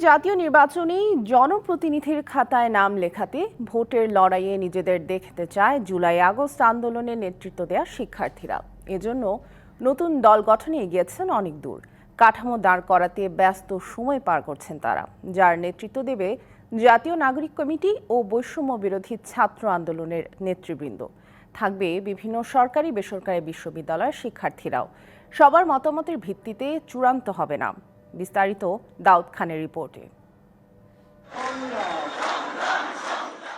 জাতীয় নির্বাচনে জনপ্রতিনিধির খাতায় নাম লেখাতে ভোটের লড়াইয়ে নিজেদের দেখতে চায় জুলাই আগস্ট আন্দোলনে নেতৃত্ব দেয়া শিক্ষার্থীরা। এজন্য নতুন দল গঠনে এগিয়েছেন অনেক দূর। কাঠামো দাঁড় করাতে ব্যস্ত সময় পার করছেন তারা, যার নেতৃত্ব দেবে জাতীয় নাগরিক কমিটি ও বৈষম্য বিরোধী ছাত্র আন্দোলনের নেতৃবৃন্দ। থাকবে বিভিন্ন সরকারি বেসরকারি বিশ্ববিদ্যালয়ের শিক্ষার্থীরাও। সবার মতামতের ভিত্তিতে চূড়ান্ত হবে না। বিস্তারিত দাউদ খানের রিপোর্টে।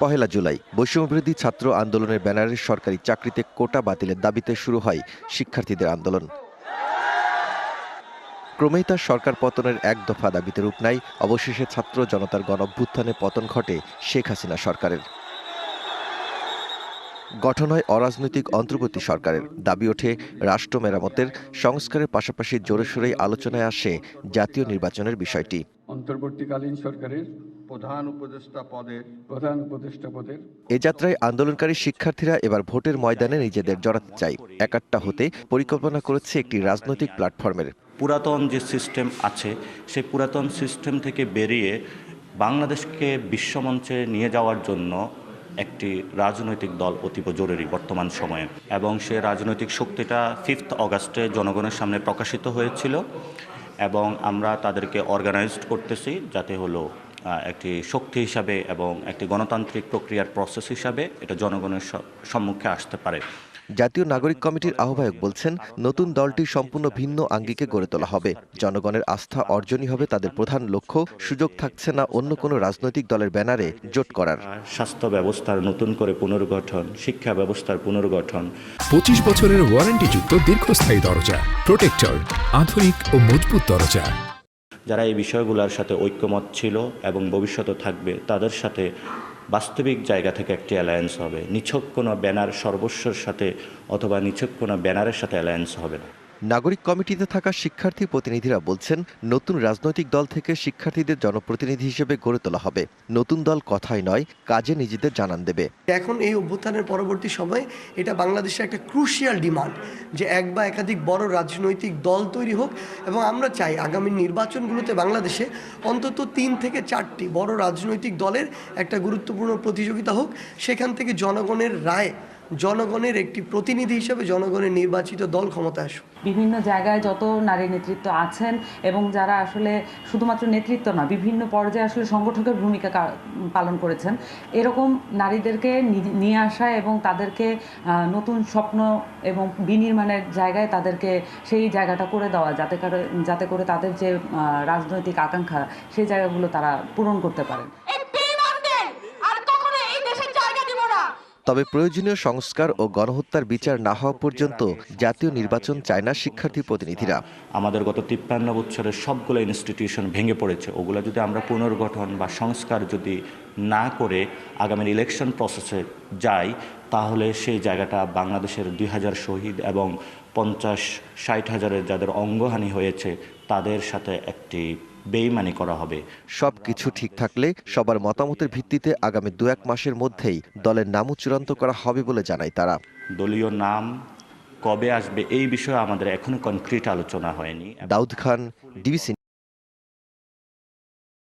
পহেলা জুলাই বৈষম্যবিরোধী ছাত্র আন্দোলনের ব্যানারে সরকারি চাকরিতে কোটা বাতিলের দাবিতে শুরু হয় শিক্ষার্থীদের আন্দোলন। ক্রমেই তার সরকার পতনের এক দফা দাবিতে রূপ নেয়। অবশেষে ছাত্র জনতার গণঅভ্যুত্থানে পতন ঘটে শেখ হাসিনা সরকারের। গঠন হয় অরাজনৈতিক অন্তর্বর্তী সরকারের। দাবি ওঠে রাষ্ট্র মেরামতের, সংস্কারের পাশাপাশি জোরে সোরেই আলোচনায় আসে জাতীয় নির্বাচনের বিষয়টি। অন্তর্বর্তীকালীন সরকারের প্রধান উপদেষ্টা পদের এ যাত্রায় আন্দোলনকারী শিক্ষার্থীরা এবার ভোটের ময়দানে নিজেদের জড়াতে চায়। একাট্টা হতে পরিকল্পনা করেছে একটি রাজনৈতিক প্ল্যাটফর্মের। পুরাতন যে সিস্টেম আছে সেই পুরাতন সিস্টেম থেকে বেরিয়ে বাংলাদেশকে বিশ্বমঞ্চে নিয়ে যাওয়ার জন্য একটি রাজনৈতিক দল অতীব জরুরি বর্তমান সময়ে, এবং সে রাজনৈতিক শক্তিটা 5 অগাস্টে জনগণের সামনে প্রকাশিত হয়েছিল এবং আমরা তাদেরকে অর্গানাইজড করতেছি যাতে হলো একটি শক্তি হিসাবে এবং একটি গণতান্ত্রিক প্রক্রিয়ার প্রসেস হিসাবে এটা জনগণের সম্মুখে আসতে পারে। জাতীয় নাগরিক কমিটির আহ্বায়ক বলছেন, নতুন দলটি সম্পূর্ণ ভিন্ন আঙ্গিকে গড়ে তোলা হবে। জনগণের আস্থা অর্জনই হবে তাদের প্রধান লক্ষ্য। সুযোগ থাকছে না অন্য কোনো রাজনৈতিক দলের ব্যানারে জোট করার। স্বাস্থ্য ব্যবস্থার নতুন করে পুনর্গঠন, শিক্ষা ব্যবস্থার পুনর্গঠন, 25 বছরের ওয়ারেন্টিযুক্ত দীর্ঘস্থায়ী দরজা প্রোটেক্টর, আধুনিক ও মজবুত দরজা। যারা এই বিষয়গুলোর সাথে ঐক্যমত ছিল এবং ভবিষ্যতে থাকবে, তাদের সাথে বাস্তবিক জায়গা থেকে একটি অ্যালায়েন্স হবে। নিছক কোনো ব্যানার সর্বস্বর সাথে অথবা নিছক কোনো ব্যানারের সাথে অ্যালায়েন্স হবে না। নাগরিক কমিটিতে থাকা শিক্ষার্থী প্রতিনিধিরা বলছেন, নতুন রাজনৈতিক দল থেকে শিক্ষার্থীদের জনপ্রতিনিধি হিসেবে গড়ে তোলা হবে। নতুন দল কথাই নয়, কাজে নিজেদের জানান দেবে। এখন এই অভ্যুত্থানের পরবর্তী সময়ে এটা বাংলাদেশের একটা ক্রুশিয়াল ডিমান্ড যে এক বা একাধিক বড় রাজনৈতিক দল তৈরি হোক, এবং আমরা চাই আগামী নির্বাচনগুলোতে বাংলাদেশে অন্তত 3 থেকে 4টি বড় রাজনৈতিক দলের একটা গুরুত্বপূর্ণ প্রতিযোগিতা হোক। সেখান থেকে জনগণের রায়, জনগণের একটি প্রতিনিধি হিসেবে জনগণের নির্বাচিত দল ক্ষমতায় আসুক। বিভিন্ন জায়গায় যত নারী নেতৃত্ব আছেন এবং যারা আসলে শুধুমাত্র নেতৃত্ব না, বিভিন্ন পর্যায়ে আসলে সংগঠকের ভূমিকা পালন করেছেন, এরকম নারীদেরকে নিয়ে আসা এবং তাদেরকে নতুন স্বপ্ন এবং বিনির্মাণের জায়গায় তাদেরকে সেই জায়গাটা করে দেওয়া, যাতে করে তাদের যে রাজনৈতিক আকাঙ্ক্ষা সেই জায়গাগুলো তারা পূরণ করতে পারেন। তবে প্রয়োজনীয় সংস্কার ও গণহত্যার বিচার না হওয়া পর্যন্ত জাতীয় নির্বাচন চায় না শিক্ষার্থী প্রতিনিধিরা। আমাদের গত 53 বছরের সবগুলো ইনস্টিটিউশন ভেঙে পড়েছে। ওগুলো যদি আমরা পুনর্গঠন বা সংস্কার যদি না করে আগামী ইলেকশন প্রসেসে যাই, তাহলে সেই জায়গাটা বাংলাদেশের 2000 শহীদ এবং 50-60 হাজারের যাদের অঙ্গহানি হয়েছে তাদের সাথে একটি বেইমানি করা হবে। সবকিছু ঠিক থাকলে সবার মতামতের ভিত্তিতে আগামী 2-1 মাসের মধ্যেই দলের নামও চূড়ান্ত করা হবে বলে জানায় তারা। দলীয় নাম কবে আসবে এই বিষয়ে আমাদের এখনো কনক্রিট আলোচনা হয়নি। দাউদ খান, ডিবিসি।